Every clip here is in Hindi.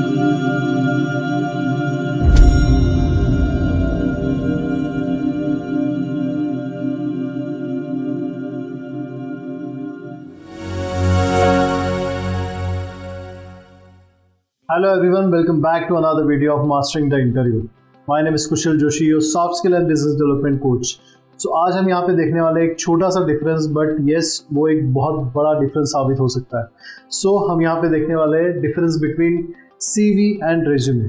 Hello everyone, welcome back to another video of Mastering the Interview. My name is Kushal Joshi, your soft skill and business development coach. So आज हम यहाँ पे देखने वाले एक छोटा सा डिफरेंस, बट येस वो एक बहुत बड़ा डिफरेंस साबित हो सकता है. So हम यहाँ पे देखने वाले difference between CV and resume,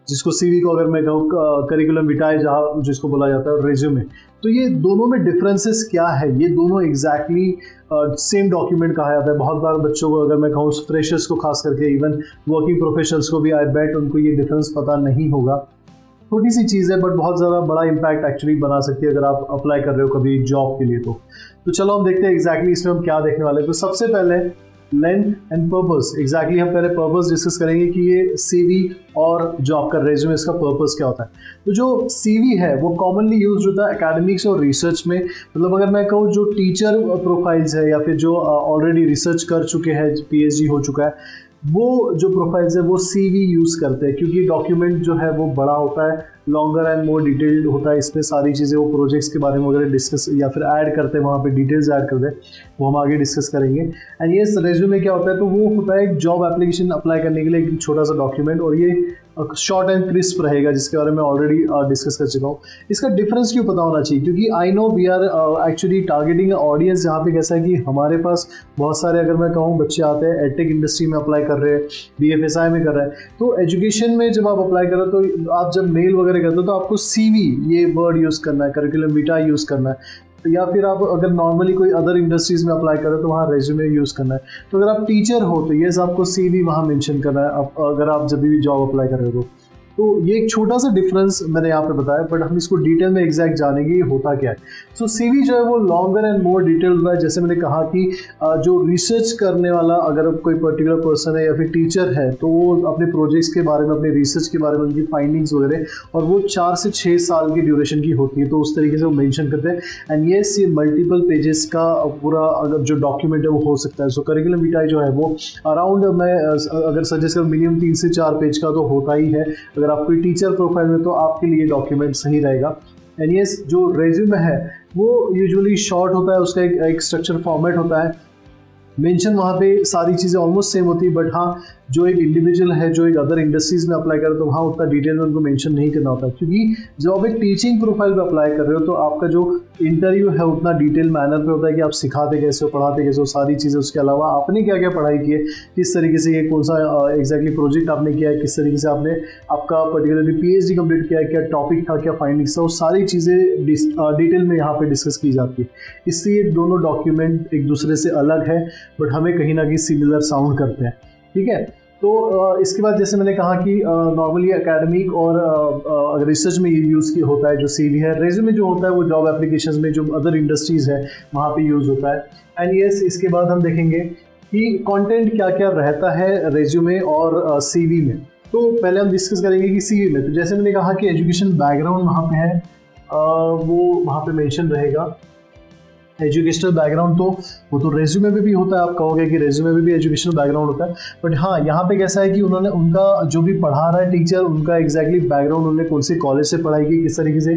जिसको CV को अगर मैं कहूँ करिकुलम विटाए जहाँ जिसको बोला जाता है, रेज्यूमे. तो ये दोनों में डिफरेंसेस क्या है? ये दोनों एग्जैक्टली सेम डॉक्यूमेंट कहा जाता है. बहुत बार बच्चों को, अगर मैं कहूँ फ्रेशर्स को खास करके, इवन वर्किंग प्रोफेशनल्स को भी, आई बेट उनको ये डिफरेंस पता नहीं होगा. छोटी सी चीज़ है बट बहुत ज़्यादा बड़ा इम्पैक्ट एक्चुअली बना सकती है अगर आप अप्लाई कर रहे हो कभी जॉब के लिए. तो चलो हम देखते हैं एग्जैक्टली इसमें हम क्या देखने वाले हैं. तो सबसे पहले लेंथ एंड पर्पस. एग्जैक्टली हम पहले पर्पस डिस्कस करेंगे कि ये CV और जो आपका रेज्यूमे, इसका पर्पस क्या होता है. तो जो CV है वो कॉमनली यूज होता है एकेडमिक्स और रिसर्च में. मतलब अगर मैं कहूँ जो टीचर प्रोफाइल्स है या फिर जो ऑलरेडी रिसर्च कर चुके हैं, PhD हो चुका है, वो जो प्रोफाइल्स है वो CV यूज़ करते हैं, क्योंकि डॉक्यूमेंट जो है वो बड़ा होता है, लॉन्गर एंड मोर डिटेल्ड होता है. इसमें सारी चीज़ें वो प्रोजेक्ट्स के बारे में वगैरह डिस्कस या फिर ऐड करते हैं, वहाँ पे डिटेल्स ऐड करते हैं, वो हम आगे डिस्कस करेंगे. एंड ये रेज्यूमे क्या होता है? तो वो होता है एक जॉब एप्लीकेशन अप्लाई करने के लिए एक छोटा सा डॉक्यूमेंट, और ये शॉर्ट एंड क्रिस्प रहेगा, जिसके बारे में ऑलरेडी डिस्कस कर चुका हूँ. इसका डिफरेंस क्यों पता होना चाहिए? क्योंकि I know we are actually targeting audience जहाँ पे कैसा है कि हमारे पास बहुत सारे, अगर मैं कहूँ, बच्चे आते हैं एडटेक इंडस्ट्री में अप्लाई कर रहे हैं, BFSI में कर रहे हैं. तो एजुकेशन में जब आप अप्लाई कर रहे हो, तो आप जब मेल वगैरह करते हो तो आपको CV ये वर्ड यूज़ करना है, करिकुलम विटा यूज़ करना है. या फिर आप अगर नॉर्मली कोई अदर इंडस्ट्रीज में अप्लाई करें तो वहाँ रेज्यूमे यूज़ करना है. तो अगर आप टीचर हो तो ये आपको CV वहाँ मेंशन करना है, अगर आप जब भी जॉब अप्लाई कर रहे हो. तो ये एक छोटा सा डिफरेंस मैंने यहाँ पे बताया, बट हम इसको डिटेल में एग्जैक्ट जानेंगे ये होता क्या है. सो CV जो है वो लॉन्गर एंड मोर डिटेल होता है. जैसे मैंने कहा कि जो रिसर्च करने वाला, अगर कोई पर्टिकुलर पर्सन है या फिर टीचर है, तो वो अपने प्रोजेक्ट्स के बारे में, अपने रिसर्च के बारे में, उनकी फाइंडिंग्स वगैरह, और वो 4 से 6 साल की ड्यूरेशन की होती है, तो उस तरीके से वो मेंशन करते हैं. एंड ये मल्टीपल पेजेस का पूरा अगर जो डॉक्यूमेंट है वो हो सकता है. सो करिकुलम विटाई जो है वो अराउंड, मैं अगर सजेस्ट करूँ, मिनिमम 3 से 4 पेज का तो होता ही है. अगर आप कोई टीचर प्रोफाइल में, तो आपके लिए डॉक्यूमेंट सही रहेगा. एंड ये जो रेज्यूमे है वो यूजुअली शॉर्ट होता है, उसका एक स्ट्रक्चर फॉर्मेट होता है. मेंशन वहाँ पे सारी चीज़ें ऑलमोस्ट सेम होती है, बट हाँ, जो एक इंडिविजुअल है जो एक अदर इंडस्ट्रीज़ में अप्लाई करे, तो वहाँ उतना डिटेल में उनको मेंशन नहीं करना होता, क्योंकि जब आप एक टीचिंग प्रोफाइल पे अप्लाई कर रहे हो तो आपका जो इंटरव्यू है उतना डिटेल मैनर पे होता है कि आप सिखाते कैसे हो, पढ़ाते कैसे हो, सारी चीज़ें. उसके अलावा आपने क्या क्या पढ़ाई की है, किस तरीके से, ये कौन सा एग्जैक्टली प्रोजेक्ट आपने किया है, किस तरीके से आपने आपका पर्टिकुलरली PhD कंप्लीट किया है, क्या टॉपिक था, क्या फाइंडिंग्स था, वो सारी चीज़ें डिटेल में यहाँ पर डिस्कस की जाती है. इसलिए दोनों डॉक्यूमेंट एक दूसरे से अलग है, बट हमें कहीं ना कहीं सिमिलर साउंड करते हैं. ठीक है. तो इसके बाद जैसे मैंने कहा कि नॉर्मली एकेडमिक और रिसर्च में ये यूज़ किया होता है जो CV है. रेज्यूमे जो होता है वो जॉब एप्लीकेशंस में, जो अदर इंडस्ट्रीज़ है वहाँ पे यूज़ होता है. एंड यस, इसके बाद हम देखेंगे कि कंटेंट क्या क्या रहता है रेज्यूमे और CV में. तो पहले हम डिस्कस करेंगे कि CV में, तो जैसे मैंने कहा कि एजुकेशन बैकग्राउंड वहाँ पे है, वो वहाँ पे मेंशन रहेगा. एजुकेशनल बैकग्राउंड तो वो तो रेज्यूमे में भी होता है. आप कहोगे कि रेज्यूमे में भी एजुकेशनल बैकग्राउंड होता है, बट हाँ, यहाँ पे कैसा है कि उन्होंने, उनका जो भी पढ़ा रहा है टीचर, उनका एग्जैक्टली बैकग्राउंड, उन्होंने कौन से कॉलेज से पढ़ाई की, किस तरीके से,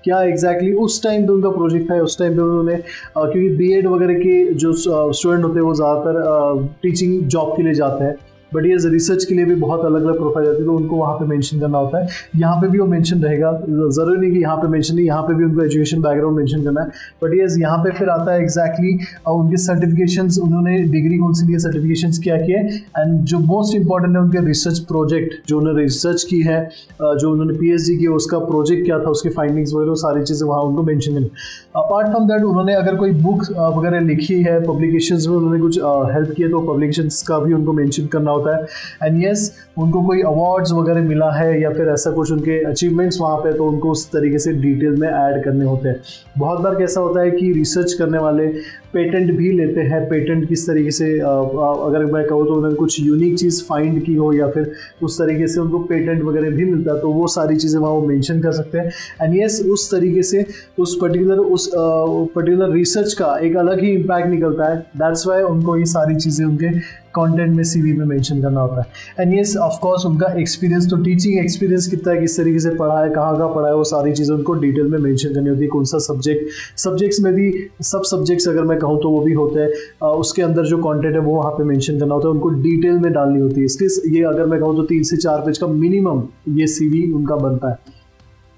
क्या एग्जैक्टली उस टाइम पे उनका प्रोजेक्ट था, उस टाइम पे उन्होंने, क्योंकि BEd वगैरह के जो स्टूडेंट होते हैं वो ज़्यादातर टीचिंग जॉब के लिए जाते हैं, बट ये रिसर्च के लिए भी बहुत अलग अलग प्रोफाइल आती है, तो उनको वहाँ पे मेंशन करना होता है. यहाँ पे भी वो मेंशन रहेगा. ज़रूरी नहीं कि यहाँ पे मेंशन नहीं, यहाँ पे भी उनको एजुकेशन बैकग्राउंड मेंशन करना है. बट ये यहाँ पे फिर आता है एग्जैक्टली उनके सर्टिफिकेशंस, उन्होंने डिग्री कौन सी ली है, सर्टिफिकेशंस क्या किए, एंड जो मोस्ट इंपॉर्टेंट है उनके रिसर्च प्रोजेक्ट, जो उन्होंने रिसर्च की है, जो उन्होंने PhD की, उसका प्रोजेक्ट क्या था, उसकी फाइंडिंग्स वगैरह, सारी चीज़ें वहाँ उनको मेंशन करनी. अपार्ट फ्रॉम दैट, उन्होंने अगर कोई बुक वगैरह लिखी है, पब्लिकेशंस में उन्होंने कुछ हेल्प किया, तो पब्लिकेशंस का भी उनको मेंशन करना होता है. एंड यस, उनको कोई अवार्ड्स वगैरह मिला है या फिर ऐसा कुछ उनके अचीवमेंट्स वहाँ पे, तो उनको उस तरीके से डिटेल में ऐड करने होते हैं. बहुत बार कैसा होता है कि रिसर्च करने वाले पेटेंट भी लेते हैं. पेटेंट किस तरीके से, अगर मैं कहूँ तो उन्होंने कुछ यूनिक चीज़ फाइंड की हो या फिर उस तरीके से उनको पेटेंट वगैरह भी मिलता है, तो वो सारी चीज़ें वहाँ वो मेंशन कर सकते हैं. एंड यस, उस तरीके से उस पर्टिकुलर रिसर्च का एक अलग ही इम्पैक्ट निकलता है. दैट्स वाई उनको ये सारी चीज़ें उनके कंटेंट में सीवी में मेंशन करना होता है। एंड यस ऑफ कोर्स उनका एक्सपीरियंस, तो टीचिंग एक्सपीरियंस कितना है, किस तरीके से पढ़ा है, कहाँ पढ़ा है, वो सारी चीज़ें उनको डिटेल में मेंशन करनी होती है। कौन सा सब्जेक्ट्स में भी सब सब्जेक्ट्स अगर मैं कहूँ तो वो भी होते हैं, उसके अंदर जो कंटेंट है वो वहाँ पे मेंशन करना होता है, उनको डिटेल में डालनी होती है। इसके ये अगर मैं कहूँ तो 3 से 4 पेज का मिनिमम ये सीवी उनका बनता है।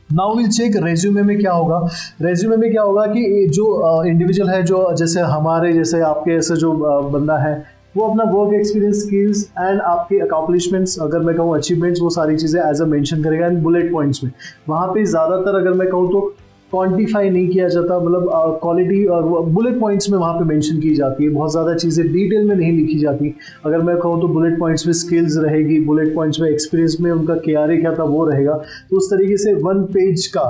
नाउ विल चेक रेज्यूमे में क्या होगा। रेज्यूमे में क्या होगा कि जो इंडिविजुअल है, जो जैसे हमारे जैसे आपके ऐसे जो बंदा है, वो अपना वर्क एक्सपीरियंस, स्किल्स एंड आपके अकॉम्प्लिशमेंट्स, अगर मैं कहूँ अचीवमेंट्स, वो सारी चीज़ें एज अ मेंशन करेगा। एंड बुलेट पॉइंट्स में वहाँ पे ज़्यादातर अगर मैं कहूँ तो क्वांटिफाई नहीं किया जाता, मतलब क्वालिटी और बुलेट पॉइंट्स में वहाँ पे मेंशन की जाती है। बहुत ज़्यादा चीज़ें डिटेल में नहीं लिखी जाती। अगर मैं कहूँ तो बुलेट पॉइंट्स में स्किल्स रहेगी, बुलेट पॉइंट्स में एक्सपीरियंस में उनका KRA क्या था वो रहेगा। तो उस तरीके से 1 पेज का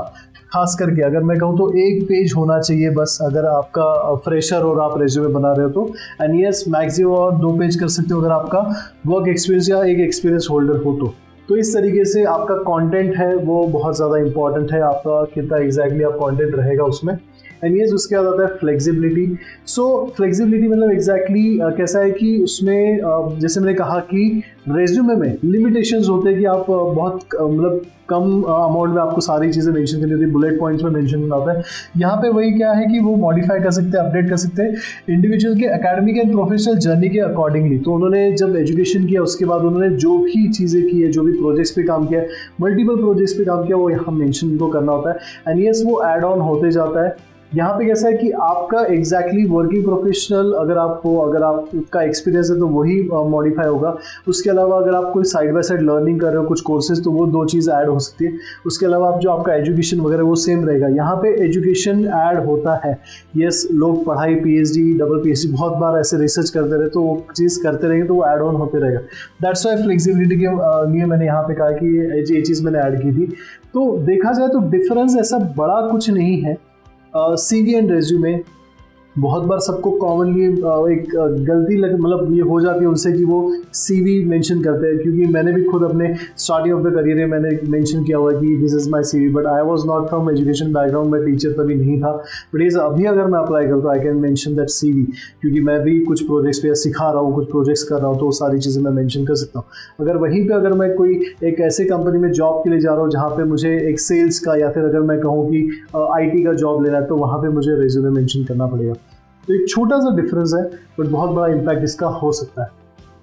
खास करके अगर मैं कहूँ तो 1 पेज होना चाहिए बस, अगर आपका फ्रेशर और आप रेज्यूमे बना रहे हो तो। एंड यस मैक्सिमम और 2 पेज कर सकते हो अगर आपका वर्क एक्सपीरियंस या एक एक्सपीरियंस होल्डर हो तो इस तरीके से आपका कंटेंट है वो बहुत ज़्यादा इंपॉर्टेंट है, आपका कितना एग्जैक्टली आप कंटेंट रहेगा उसमें। एंड ये उसके बाद आता है फ्लेक्सिबिलिटी। सो फ्लेक्सिबिलिटी मतलब एग्जैक्टली कैसा है कि उसमें जैसे मैंने कहा कि रेज्यूमे में लिमिटेशंस होते हैं कि आप बहुत मतलब कम अमाउंट में आपको सारी चीज़ें मेंशन करनी होती है, बुलेट पॉइंट्स में मेंशन करना होता है। यहाँ पे वही क्या है कि वो मॉडिफाई कर सकते हैं, अपडेट कर सकते हैं इंडिविजुअल के एकेडमिक एंड प्रोफेशनल जर्नी के अकॉर्डिंगली। तो उन्होंने जब एजुकेशन किया उसके बाद उन्होंने जो भी चीज़ें की है, जो भी प्रोजेक्ट्स पे काम किया, मल्टीपल प्रोजेक्ट्स पे काम किया, वो यहाँ मेंशन को करना होता है। एंड यस वो ऐड ऑन होते जाता है। यहाँ पे कैसा है कि आपका एग्जैक्टली वर्किंग प्रोफेशनल अगर आप हो, अगर आपका एक्सपीरियंस है तो वही मॉडिफाई होगा। उसके अलावा अगर आप कोई साइड बाय साइड लर्निंग कर रहे हो कुछ कोर्सेज, तो वो 2 चीज़ ऐड हो सकती है। उसके अलावा आप जो आपका एजुकेशन वगैरह वो सेम रहेगा। यहाँ पे एजुकेशन ऐड होता है। यस लोग पढ़ाई PhD, डबल PhD बहुत बार ऐसे रिसर्च करते रहे तो वो चीज़ करते रहेंगे तो वो ऐड ऑन होते रहेगा। दैट्स वाई फ्लेक्सिबिलिटी के लिए मैंने यहाँ पे कहा कि ये चीज़ मैंने ऐड की थी। तो देखा जाए तो डिफरेंस ऐसा बड़ा कुछ नहीं है। CV एंड रेज्यूमे बहुत बार सबको कॉमनली एक गलती मतलब ये हो जाती है उनसे कि वो CV मेंशन करते हैं, क्योंकि मैंने भी खुद अपने स्टार्टिंग ऑफ द करियर में मैंने मेंशन किया हुआ कि this is my CV, but I was not from education background, मैं टीचर तभी नहीं था। बट ये अभी अगर मैं अप्लाई करूँ तो I can mention that CV, क्योंकि मैं भी कुछ प्रोजेक्ट्स पे सिखा रहा हूँ, कुछ प्रोजेक्ट्स कर रहा हूँ, तो वो सारी चीज़ें मैं मेंशन कर सकता हूँ। अगर वहीं पर अगर मैं कोई एक ऐसे कंपनी में जॉब के लिए जा रहा हूँ जहाँ पर मुझे एक सेल्स का या फिर अगर मैं कहूँ कि IT का जॉब लेना है, तो वहाँ पर मुझे रेज्यूमे मेंशन करना पड़ेगा। तो एक छोटा सा डिफरेंस है बट बहुत बड़ा इम्पैक्ट इसका हो सकता है।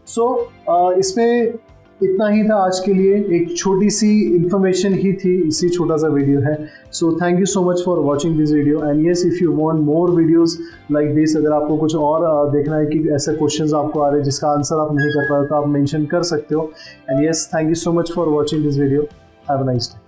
सो इसमें इतना ही था आज के लिए, एक छोटी सी इंफॉर्मेशन ही थी, इसी छोटा सा वीडियो है। So thank you so much for watching this video and yes if you want more videos like this, अगर आपको कुछ और देखना है कि ऐसे क्वेश्चंस आपको आ रहे हैं जिसका आंसर आप नहीं कर पा रहे तो आप मेंशन कर सकते हो। And yes thank you so much for watching this video. Have a nice day.